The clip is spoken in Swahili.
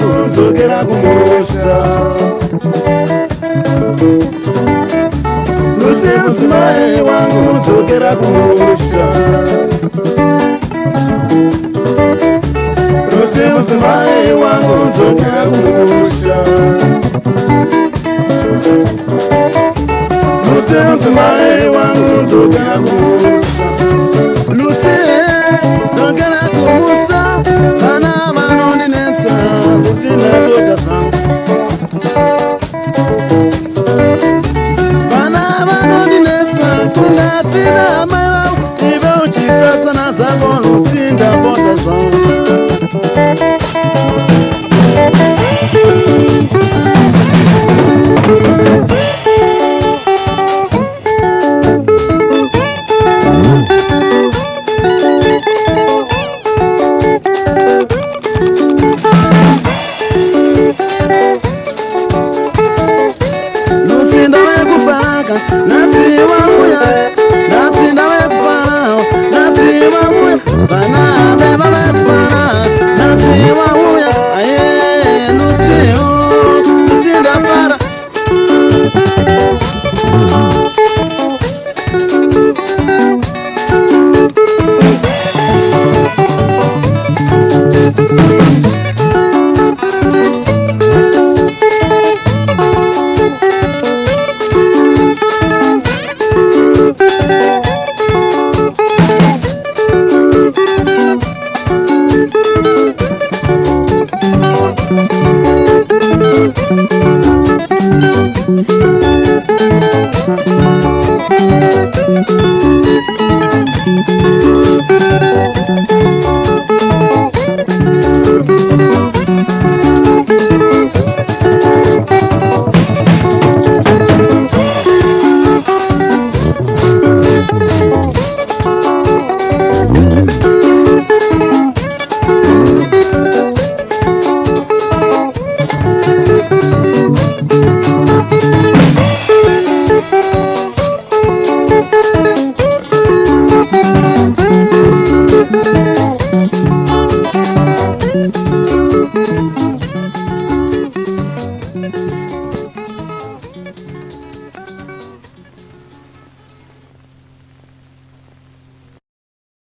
wangu nzokera kumusha. Lusi mudzimai wangu nzokera kumusha. Lusi mudzimai wangu nzokera kumusha. Lusi mudzimai wangu nzokera kumusha. Lusi nzokera kumusha. Bana vanondinetsa kusina zvotasanga. Bana vanondinetsa kungasina mai vavo ive uchisasana zvako Lusi ndapota zvangu. Nasi wangu ya, nasi ndawe kupana, nasi wangu ya, bana